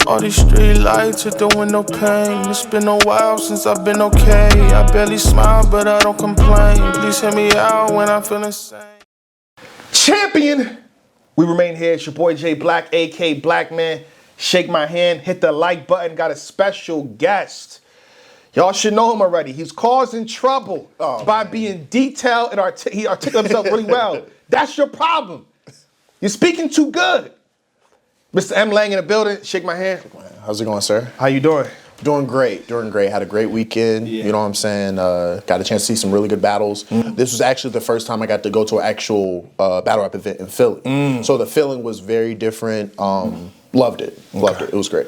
All these street lights hit the window pane. It's been a while since I've been okay. I barely smile, but I don't complain. Please hear me out when I feel insane. Champion! We remain here. It's your boy Jay Black, AK Black Man. Shake my hand, hit the like button. Got a special guest. Y'all should know him already. He's causing trouble by being detailed and he articulates himself really well. That's your problem. You're speaking too good. Mr. M. Lang in the building. Shake my hand. How's it going, sir? How you doing? Doing great. Had a great weekend. Yeah. You know what I'm saying? Got a chance to see some really good battles. This was actually the first time I got to go to an actual battle rap event in Philly. So the feeling was very different. Loved it. Loved it. It was great.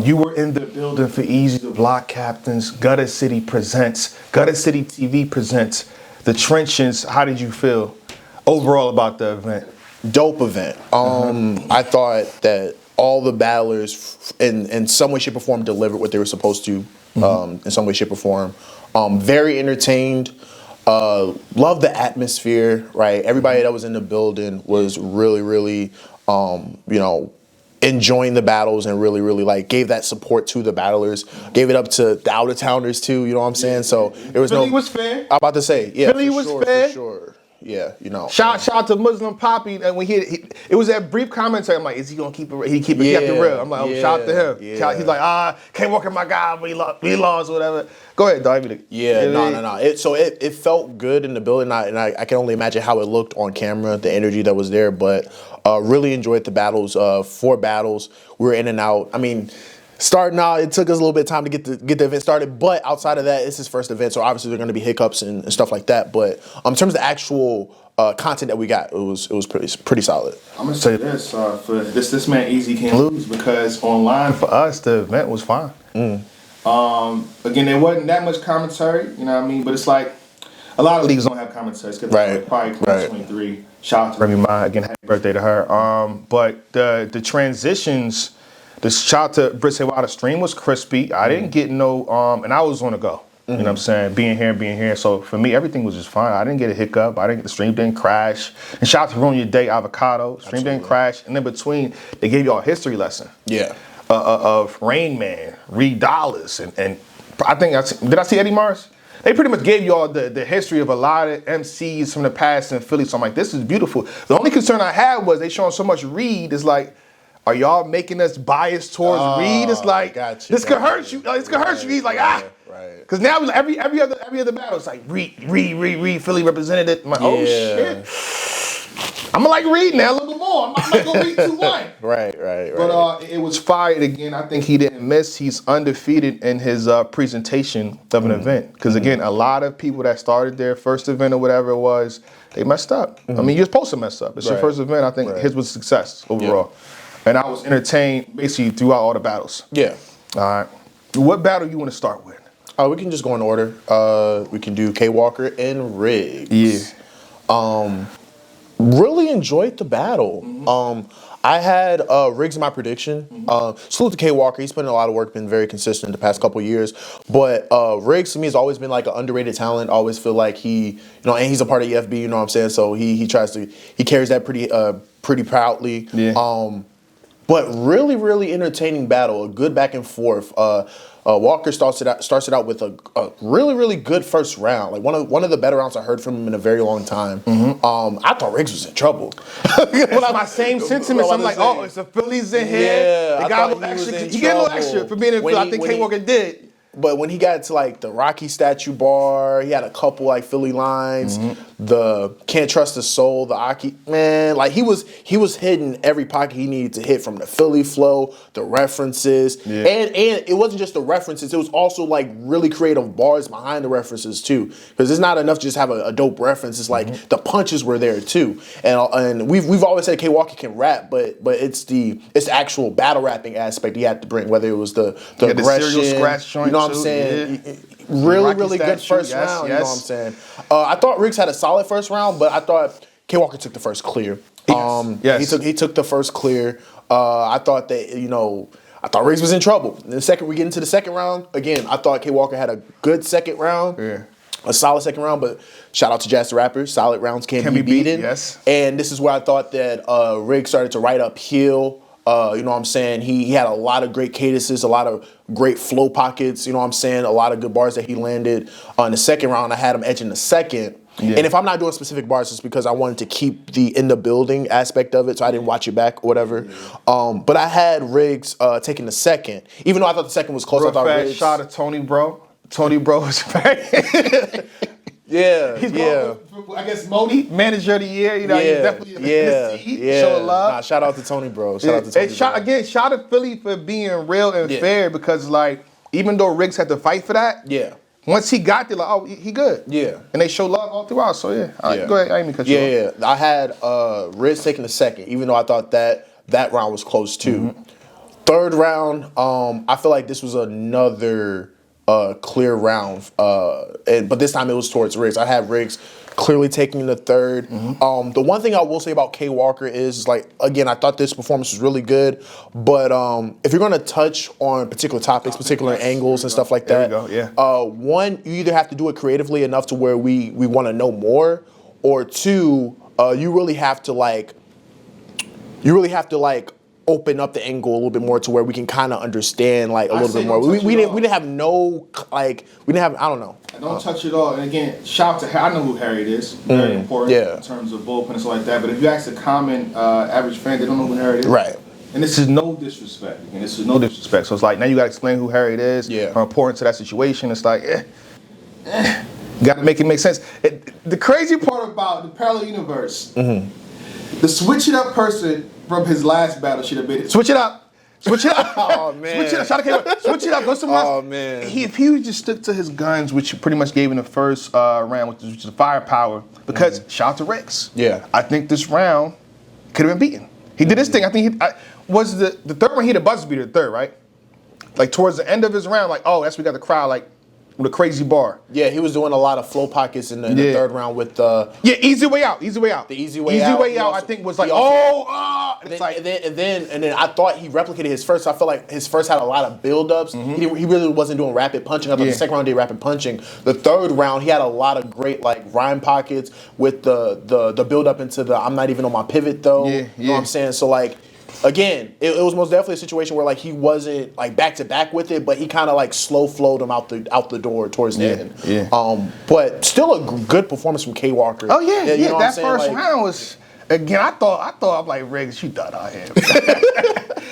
You were in the building for Easy the Block Captains. Gutter City presents. Gutter City TV presents The Trenches. How did you feel overall about the event? Dope event. I thought that all the battlers in some way, shape, or form delivered what they were supposed to in some way, shape, or form. Very entertained. Loved the atmosphere, right? Everybody that was in the building was really, really, enjoying the battles and really, really gave that support to the battlers. Gave it up to the out-of-towners too, you know what I'm saying? So there was Philly was fair. I'm about to say, yeah, Philly was fair. For sure. Yeah, Shout out to Muslim Poppy, and when it was that brief commentary. I'm like, is he gonna keep it? He kept it real. I'm like, shout out to him. Yeah. He's like, can't walk in my guy, we lost, whatever. Go ahead, dog. No. It felt good in the building, and I can only imagine how it looked on camera, the energy that was there. But really enjoyed the battles. 4 battles. We were in and out. I mean, starting out, it took us a little bit of time to get the event started, but outside of that, it's his first event, so obviously there are going to be hiccups and stuff like that. But in terms of the actual content that we got, it was pretty solid. I'm gonna say this for this man Easy can't lose, because online for us the event was fine. Again, there wasn't that much commentary, you know what I mean? But it's like a lot of leagues don't have commentaries because probably 23. Shout out to Remy Ma, again, happy birthday to her. But the transitions. The shout to Britse Wild, the stream was crispy. I didn't get no, and I was on the go. You know what I'm saying? Being here. So for me, everything was just fine. I didn't get a hiccup. The stream didn't crash. And shout out to Ruin Your Day Avocado. Stream didn't crash. And in between, they gave y'all a history lesson. Yeah. Of Rain Man, Reed Dollars, and I think, did I see Eddie Mars? They pretty much gave y'all the history of a lot of MCs from the past in Philly. So I'm like, this is beautiful. The only concern I had was they showing so much Reed. It's like, are y'all making us biased towards Reed? It's like, this could hurt you. This could hurt you. He's like, Right. Because now every other battle, it's like, Reed, Philly represented. I'm like, oh, shit. I'm going to like Reed now a little bit more. I'm not going to Reed 2-1. Right. But it was fired again. I think he didn't miss. He's undefeated in his presentation of an event. Because, again, a lot of people that started their first event or whatever it was, they messed up. I mean, you're supposed to mess up. It's your first event. I think his was a success overall. Yeah. And I was entertained basically throughout all the battles. Yeah. All right. What battle you want to start with? We can just go in order. We can do K Walker and Riggs. Yeah. Really enjoyed the battle. I had Riggs in my prediction. Salute to K Walker. He's put in a lot of work, been very consistent the past couple years. But Riggs to me has always been like an underrated talent. I always feel like he, and he's a part of EFB, you know what I'm saying? So he carries that pretty proudly. Yeah. But really, really entertaining battle, a good back and forth. Walker starts it out with a really, really good first round. Like one of the better rounds I heard from him in a very long time. I thought Riggs was in trouble. That's my same sentiments. I'm like, it's the Phillies in here. Yeah, they got a little extra. He get a little extra for being in Philly. I think K Walker did. But when he got to the Rocky statue bar, he had a couple Philly lines. The Can't Trust the Soul, the Aki, man, he was hitting every pocket he needed to hit, from the Philly flow, the references, and it wasn't just the references. It was also really creative bars behind the references too. Because it's not enough to just have a dope reference. It's the punches were there too. And we've always said K Walker can rap, but it's the actual battle rapping aspect he had to bring. Whether it was the aggression, the scratch joint, you know what I'm saying? Yeah. Really good first round, you know what I'm saying? I thought Riggs had a solid first round, but I thought K Walker took the first clear. He took the first clear. I thought that, I thought Riggs was in trouble. And we get into the second round. Again, I thought K Walker had a good second round. Yeah. A solid second round, but shout out to Jazz the Rapper. Solid rounds can be beaten. Yes. And this is where I thought that Riggs started to ride uphill You know what I'm saying? He had a lot of great cadences, a lot of great flow pockets. You know what I'm saying? A lot of good bars that he landed. In the second round, I had him edging the second. Yeah. And if I'm not doing specific bars, it's because I wanted to keep the in the building aspect of it, so I didn't watch it back or whatever. But I had Riggs taking the second, even though I thought the second was close. I thought Riggs. Shout out to Tony Bro. Tony Bro is back. He's I guess Modi, manager of the year. You know, he's definitely in the seat. Show love. Nah, shout out to Tony Bro. Shout out to Tony Bro. Again, shout out to Philly for being real and fair, because like even though Riggs had to fight for that, once he got there, like, oh, he good. Yeah. And they show love all throughout. So yeah. All right, go ahead. I didn't mean to cut you off. I had Riggs taking the second, even though I thought that round was close too. Third round, I feel like this was another clear round, but this time it was towards Riggs. I had Riggs clearly taking the third. The one thing I will say about K. Walker is like, again, I thought this performance was really good, but if you're going to touch on particular topics, particular angles and stuff like that, one, you either have to do it creatively enough to where we want to know more, or two, you really have to open up the angle a little bit more to where we can kind of understand like a little bit more. We didn't have I don't know. Don't touch it all. And again, shout out to Harry. I know who Harry is. Very important in terms of bullpen and stuff like that. But if you ask the common average fan, they don't know who Harry is. Right. And this is no disrespect. Again, this is no disrespect. So it's like now you got to explain who Harry is. How important to that situation. It's like, got to make it make sense. The crazy part about the parallel universe, the switch it up person from his last battle should have been switch it up. Switch it up. Oh man. Switch it up. Shout out to switch it up. Go somewhere. Oh man. If he would just stick to his guns, which pretty much gave him the first round, which is the firepower, because shout out to Rex. Yeah. I think this round could have been beaten. He did his thing. I think was the third one he hit a buzzer beater, the third, right? Like towards the end of his round, like, oh, that's we got the crowd like with a crazy bar. Yeah, he was doing a lot of flow pockets in the third round with the easy way out. The easy way out. Easy way out, I think was like, and then I thought he replicated his first. So I felt like his first had a lot of build-ups. He really wasn't doing rapid punching. I thought the second round did rapid punching. The third round he had a lot of great like rhyme pockets with the build-up into the I'm not even on my pivot though. You know what I'm saying? So like, again, it was most definitely a situation where like he wasn't like back to back with it, but he kind of like slow flowed him out the door towards the end. But still a good performance from K. Walker. Oh yeah, you know that first round was. Again, I thought I'm like, Riggs, you done out here.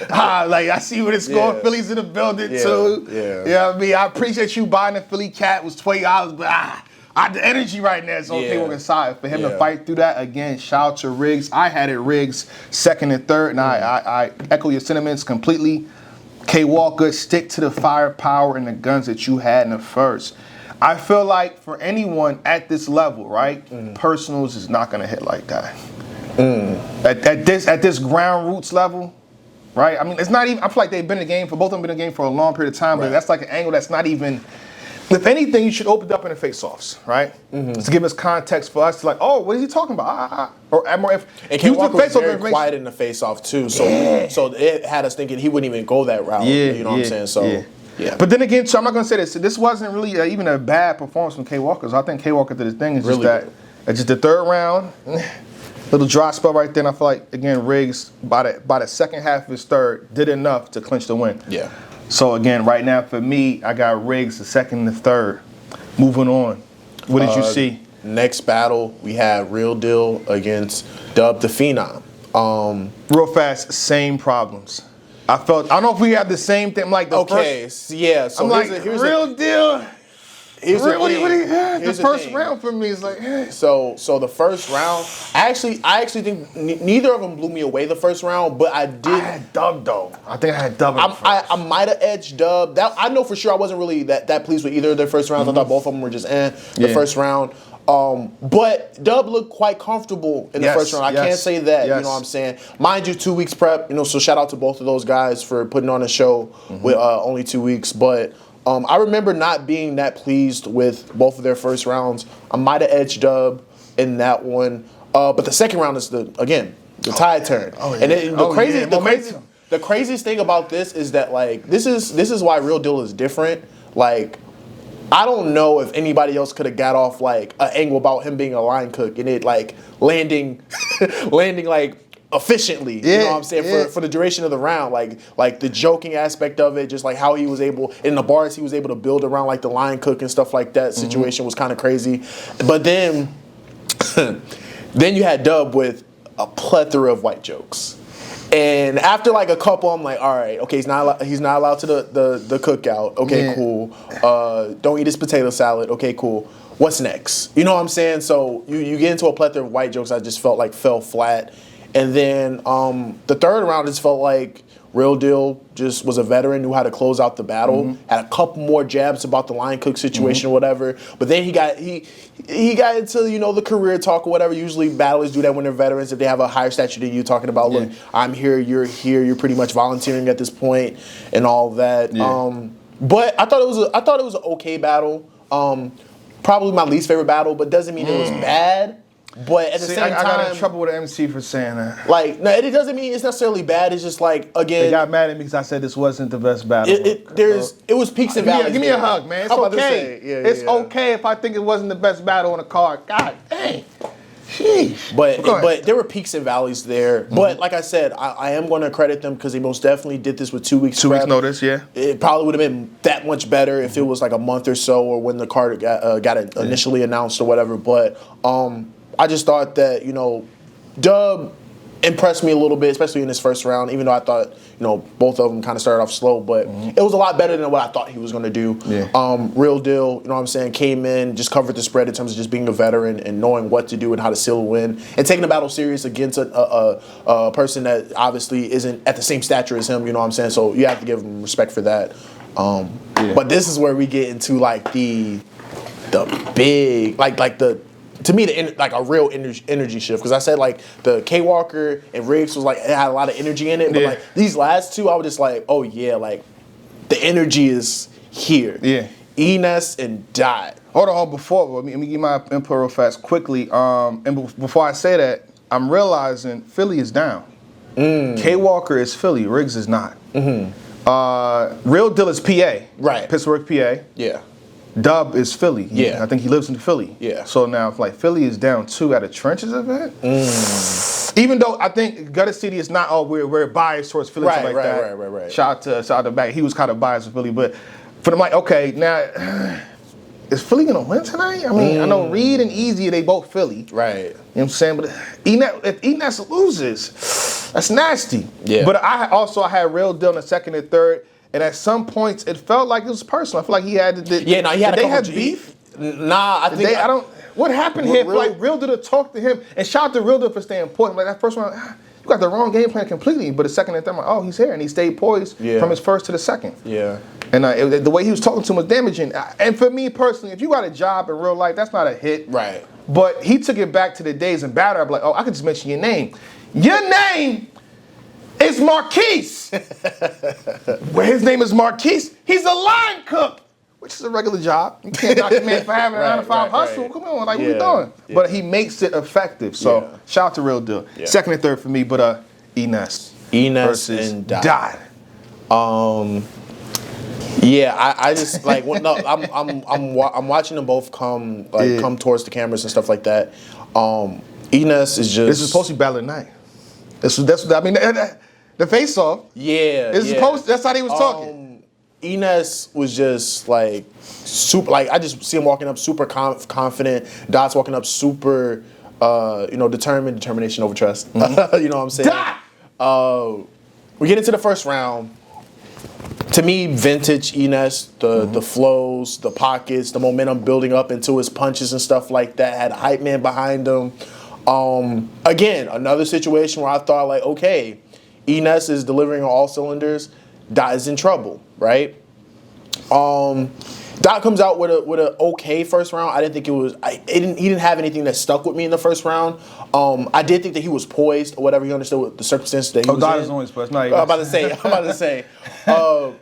Like I see where it's going. Philly's in the building too. Yeah. You know what I mean? I appreciate you buying the Philly cat. It was $20, but the energy right now is on K. Walker's side. For him to fight through that, again, shout out to Riggs. I had it Riggs second and third, and I echo your sentiments completely. K. Walker, stick to the firepower and the guns that you had in the first. I feel like for anyone at this level, right, personals is not going to hit like that. At this ground roots level, right? I mean, it's not even. I feel like they've been in the game both of them been in the game for a long period of time, but that's like an angle that's not even. If anything, you should open it up in the face-offs, right? To give us context for us to like, oh, what is he talking about? Or add more. And K. Walker was very quiet in the face-off too, so it had us thinking he wouldn't even go that route. You know what I'm saying? So. Yeah. But then again, so I'm not going to say this. This wasn't really even a bad performance from K. Walker. So I think K. Walker did his thing. It's really just the third round. Little dry spell right there, and I feel like, again, Riggs, by the second half of his third, did enough to clinch the win. Yeah. So, again, right now, for me, I got Riggs the second and the third. Moving on. What did you see? Next battle, we had Real Deal against Dub the Phenom. Real fast, same problems. I don't know if we have the same thing. Like the first, So I'm like, Real Deal. Here's the first round for me is like, So the first round, I actually think neither of them blew me away the first round, but I had Dub though. I think I had Dub. I might have edged Dub. That I know for sure I wasn't really that pleased with either of their first rounds. I thought both of them were just the first round. But Dub looked quite comfortable in the first round. I can't say that, you know what I'm saying? Mind you, 2 weeks prep, so shout out to both of those guys for putting on a show with only 2 weeks. But I remember not being that pleased with both of their first rounds. I might have edged Dub in that one. But the second round is the tide turn. And the craziest thing about this is that like this is why Real Deal is different. Like, I don't know if anybody else could have got off like an angle about him being a line cook and it like landing like efficiently. You know what I'm saying? For the duration of the round, like the joking aspect of it, just like how he was able in the bars, he was able to build around like the line cook and stuff like that. Situation was kind of crazy, but then then you had Dub with a plethora of white jokes. And after like a couple, I'm like, all right, okay, he's not allowed to the cookout. Okay, cool. Don't eat his potato salad. Okay, cool. What's next? You know what I'm saying? So you get into a plethora of white jokes I just felt like fell flat. And then the third round just felt like Real Deal just was a veteran, knew how to close out the battle, had a couple more jabs about the line cook situation or whatever. But then he got into, you know, the career talk or whatever. Usually battlers do that when they're veterans, if they have a higher stature than you, talking about, look, I'm here, you're pretty much volunteering at this point and all that. But I thought it was an okay battle. Probably my least favorite battle, but doesn't mean it was bad. But at the same time, I got in trouble with the MC for saying that. Like, no, it doesn't mean it's necessarily bad. It's just like, again, they got mad at me because I said this wasn't the best battle. It was peaks and valleys. Give me a hug, man. It's okay. It's okay if I think it wasn't the best battle on the card. God dang. Sheesh. But there were peaks and valleys there. But like I said, I am going to credit them because they most definitely did this with 2 weeks. 2 weeks notice, yeah. It probably would have been that much better if it was like a month or so, or when the card got initially announced or whatever. But I just thought that, you know, Dub impressed me a little bit, especially in this first round, even though I thought, you know, both of them kind of started off slow, but it was a lot better than what I thought he was going to do. Real Deal, you know what I'm saying, came in, just covered the spread in terms of just being a veteran and knowing what to do and how to seal a win, and taking the battle serious against a person that obviously isn't at the same stature as him, you know what I'm saying, so you have to give him respect for that. But this is where we get into like the big, like the, to me, like a real energy shift, because I said like the K Walker and Riggs was like, it had a lot of energy in it, but like these last two, I was just like, oh yeah, like the energy is here. Enes and Dot. Hold on, let me give my input real fast quickly. And before I say that, I'm realizing Philly is down. K Walker is Philly, Riggs is not. Real Deal is PA, right? Pittsburgh, PA. Yeah. Dub is Philly. I think he lives in Philly. So now, if like Philly is down 2 at a trenches event, even though I think Gutter City is not all we're biased towards Philly, like that. Right. Shout out to Back. He was kind of biased with Philly, but for them, like, okay, now is Philly gonna win tonight? I mean, I know Reed and Easy, they both Philly, right? You know what I'm saying? But if Enes loses, that's nasty. But I had Real Deal in the second and third. And at some points, it felt like it was personal. I feel like he had he had they had beef? Nah, I think what happened here? Like Real Deal to talk to him, and shout out to Real Deal for staying poised. Like that first one, you got the wrong game plan completely. But the second and third, I'm like, oh, he's here, and he stayed poised from his first to the second. And the way he was talking to him was damaging. And for me personally, if you got a job in real life, that's not a hit. Right. But he took it back to the days in battle. I'm like, oh, I could just mention your name. Your name. It's Marquise. Where his name is Marquise, he's a line cook, which is a regular job. You can't knock a man for having a 9-to-5 hustle. Come on, like what we doing? But he makes it effective. So shout out to Real Deal. Second and third for me, but Enes versus and Dot. I just like I'm watching them both come towards the cameras and stuff like that. Enes is just, this is supposed to be battle at night. That's I mean. The face-off. That's how they was talking. Enes was just like super. Like I just see him walking up super confident. Dot's walking up super, determination over trust. You know what I'm saying? Dot! We get into the first round. To me, vintage Enes, the flows, the pockets, the momentum building up into his punches and stuff like that. Had a hype man behind him. Again, another situation where I thought like, okay, Enes is delivering on all cylinders. Dot is in trouble, right? Dot comes out with a okay first round. I didn't think it was. He didn't have anything that stuck with me in the first round. I did think that he was poised or whatever. He understood what the circumstances that he was Dot in. is always poised. No, I'm about to say.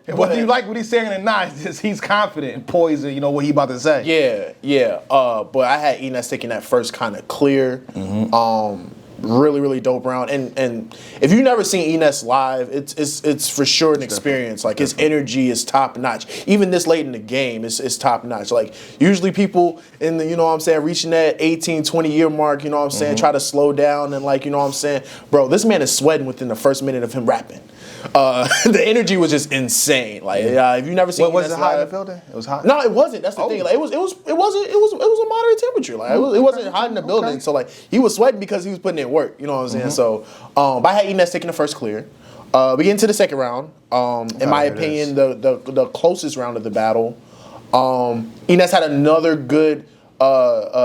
Whether you like what he's saying or not, he's confident and poised. You know what he about to say. Yeah. But I had Enes taking that first kind of clear. really, really dope round. And if you've never seen Enes live, it's for sure an experience. Like his energy is top notch. Even this late in the game, it's top notch. Like usually people in the, you know what I'm saying, reaching that 18, 20 year mark, you know what I'm saying, try to slow down and like, you know what I'm saying, bro, this man is sweating within the first minute of him rapping. The energy was just insane. Like, if you never seen, was it hot in the building? It was hot. No, it wasn't. That's the thing. Like, it was a moderate temperature. Like, it wasn't hot in the building. So like, he was sweating because he was putting in work. You know what I'm saying? So, but I had Enes taking the first clear. We get into the second round. In my opinion, the closest round of the battle. Enes had another good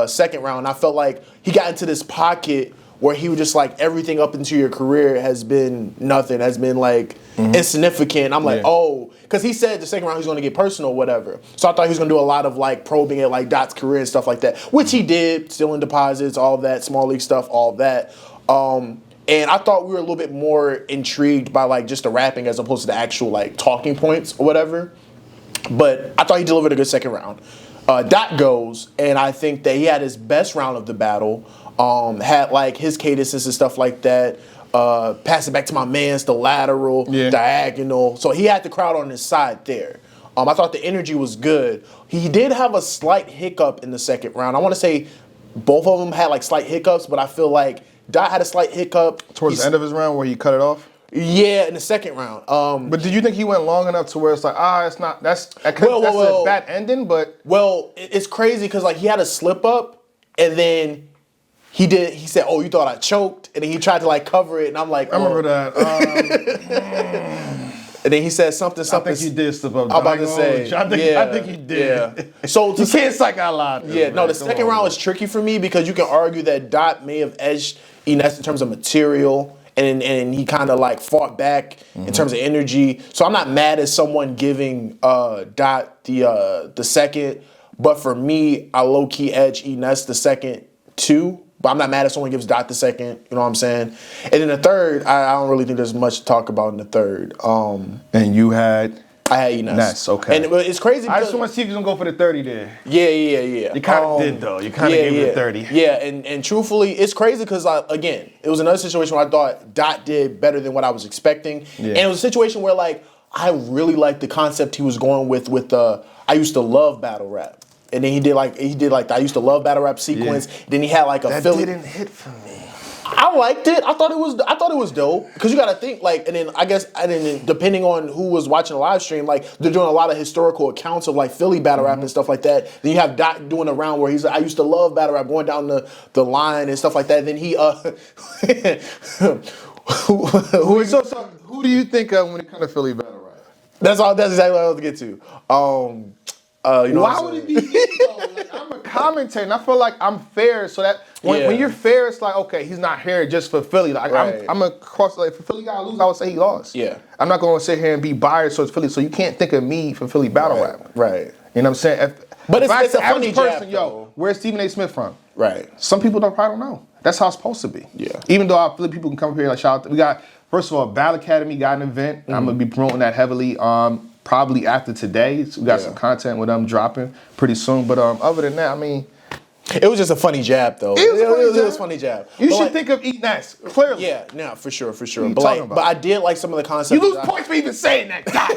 second round. I felt like he got into this pocket where he was just like, everything up into your career has been nothing, has been like insignificant. I'm like, oh, because he said the second round he's going to get personal, whatever. So I thought he was going to do a lot of like probing at like Dot's career and stuff like that, which he did, stealing deposits, all that, small league stuff, all that. And I thought we were a little bit more intrigued by like just the rapping as opposed to the actual like talking points or whatever. But I thought he delivered a good second round. Dot goes, and I think that he had his best round of the battle. Had like his cadences and stuff like that. Pass it back to my man's the lateral, diagonal. So he had the crowd on his side there. I thought the energy was good. He did have a slight hiccup in the second round. I want to say both of them had like slight hiccups, but I feel like Dot had a slight hiccup Towards the end of his round where he cut it off? Yeah, in the second round. But did you think he went long enough to where it's like, it's not, that's a bad ending, but. Well, it's crazy because like he had a slip up and then he said, oh, you thought I choked? And then he tried to like cover it and I'm like, I remember that. And then he said something. I think you did slip up. I'm about to say. I think you did. Yeah. So you can't psych out loud. Yeah, no, the second round was tricky for me because you can argue that Dot may have edged Enes in terms of material. And he kind of like fought back in terms of energy. So I'm not mad at someone giving Dot the second. But for me, I low-key edge Enes the second too. But I'm not mad if someone gives Dot the second. You know what I'm saying? And then the third, I don't really think there's much to talk about in the third. And you had? I had Enes. Ness, okay. And it's crazy because I just want to see if you're going to go for the 30 there. Yeah. You kind of did, though. You kind of gave it the 30. Yeah, and truthfully, it's crazy because, again, it was another situation where I thought Dot did better than what I was expecting. Yeah. And it was a situation where, like, I really liked the concept he was going with the I used to love battle rap. And then he did like the I used to love battle rap sequence. Yeah. Then he had like a Philly. That didn't hit for me. I liked it. I thought it was dope because you got to think like, and then I guess depending on who was watching the live stream, like they're doing a lot of historical accounts of like Philly battle rap and stuff like that. Then you have Dot doing a round where he's like, I used to love battle rap, going down the line and stuff like that. And then he who do you think of when it comes to Philly battle rap? That's exactly what I was to get to. You know why would it be me though? Like, I'm a commentator and I feel like I'm fair, so that when you're fair, it's like, okay, he's not here just for Philly. Like right. I'm a cross, like if Philly gotta lose, I would say he lost. Yeah. I'm not gonna sit here and be biased towards Philly, so you can't think of me for Philly battle rap. Right. You know what I'm saying? But it's a funny funny person, yo, where's Stephen A. Smith from? Right. Some people probably don't know. That's how it's supposed to be. Yeah. Even though I feel like people can come up here like shout out. We got, first of all, Battle Academy got an event. I'm gonna be promoting that heavily. Probably after today. So we got some content with them dropping pretty soon. But other than that, I mean, it was just a funny jab, though. It was a funny jab. You should think of Enes, clearly. Yeah, no, for sure. But I did like some of the concepts. You lose points for even saying that. God.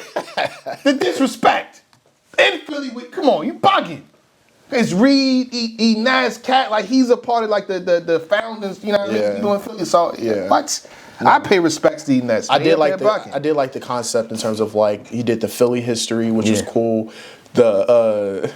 The disrespect. In Philly, come on, you bugging. It's Reed, Enes, Cat, like he's a part of like the founders, you know what I mean? Doing Philly. So what? I pay respects to Enes. I did like the concept in terms of like he did the Philly history, which was cool. The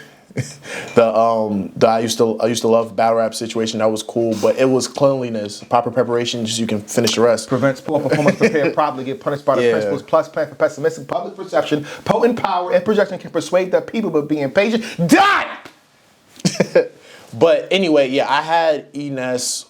I used to love battle rap situation, that was cool, but it was cleanliness, proper preparation, just so you can finish the rest. Prevents poor performance, prepare properly, get punished by the principles, plus plan for pessimistic public perception, potent power and projection can persuade the people but being patient. Die! But anyway, I had Enes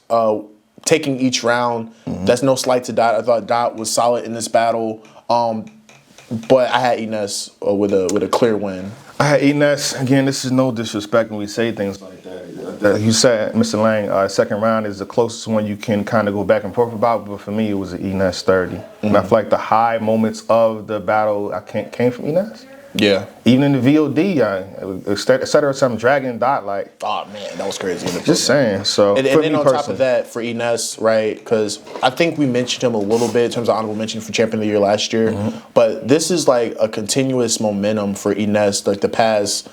taking each round. That's no slight to Dot. I thought Dot was solid in this battle, but I had Enes with a clear win. I had Enes. Again, this is no disrespect when we say things like that. You said, Mr. Lang, second round is the closest one you can kind of go back and forth about, but for me, it was an Enes 30. And I feel like the high moments of the battle came from Enes. Yeah. Even in the VOD, etc. Some Dragon Dot, like. Oh man, that was crazy. Just saying. So, and for then me on personally, top of that, for Enes, right? Because I think we mentioned him a little bit in terms of honorable mention for Champion of the Year last year, but this is like a continuous momentum for Enes, like the past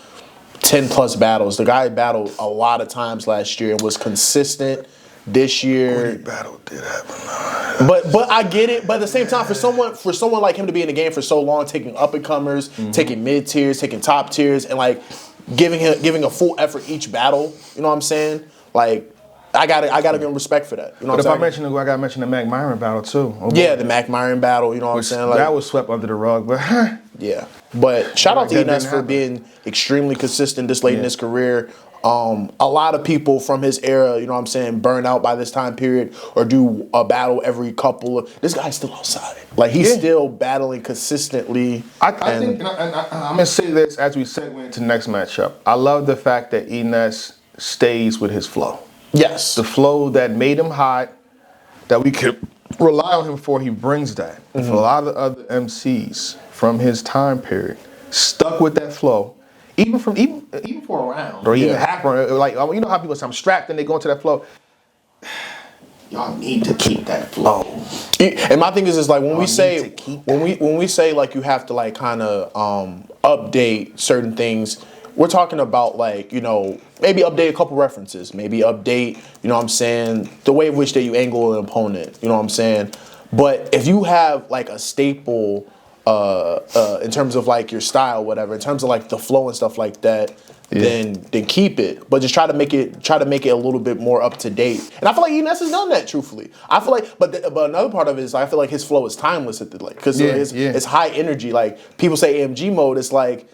10 plus battles. The guy battled a lot of times last year and was consistent. This year, battle did happen. but I get it. But at the same time, for someone like him to be in the game for so long, taking up and comers, taking mid tiers, taking top tiers, and like giving a full effort each battle. You know what I'm saying? Like I gotta give him respect for that. You know But what if I'm saying? I gotta mention the Mac Myron battle too. Yeah, the Mac Myron battle. You know what I'm saying? Like, that was swept under the rug, but yeah. But shout out to That didn't Enes for happen. being extremely consistent this late in his career. A lot of people from his era, you know what I'm saying, burn out by this time period or do a battle every couple of. This guy's still outside. Like, he's still battling consistently. I think, and I'm going to say this as we segue into the next matchup. I love the fact that Enes stays with his flow. Yes. The flow that made him hot, that we could rely on him for, he brings that. For a lot of other MCs from his time period, stuck with that flow. Even for a round or even half round, like you know how people say I'm strapped and they go into that flow. Y'all need to keep that flow. And my thing is like when we say like you have to like kind of update certain things, we're talking about like, you know, maybe update a couple references, maybe update, you know what I'm saying, the way in which that you angle an opponent, you know what I'm saying. But if you have like a staple in terms of like your style, whatever, in terms of like the flow and stuff like that, then keep it. But just try to make it a little bit more up to date. And I feel like Enes has done that, truthfully. I feel like, but another part of it is I feel like his flow is timeless at the like because it's high energy. Like people say AMG mode, it's like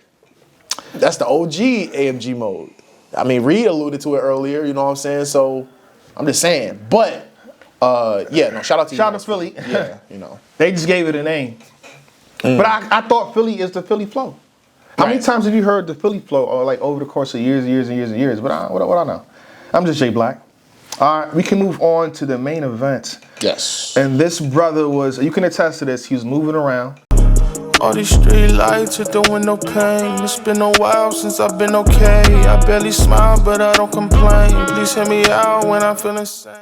that's the OG AMG mode. I mean, Reed alluded to it earlier. You know what I'm saying? So I'm just saying. But shout out to Philly. Yeah, you know they just gave it a name. But I thought Philly is the Philly flow. How many times have you heard the Philly flow like over the course of years and years and years and years? But what I know. I'm just Jay Black. All right, we can move on to the main event. Yes. And this brother you can attest to this, he was moving around. All these street lights hit the window pane. It's been a while since I've been okay. I barely smile, but I don't complain. Please hear me out when I'm feeling sane.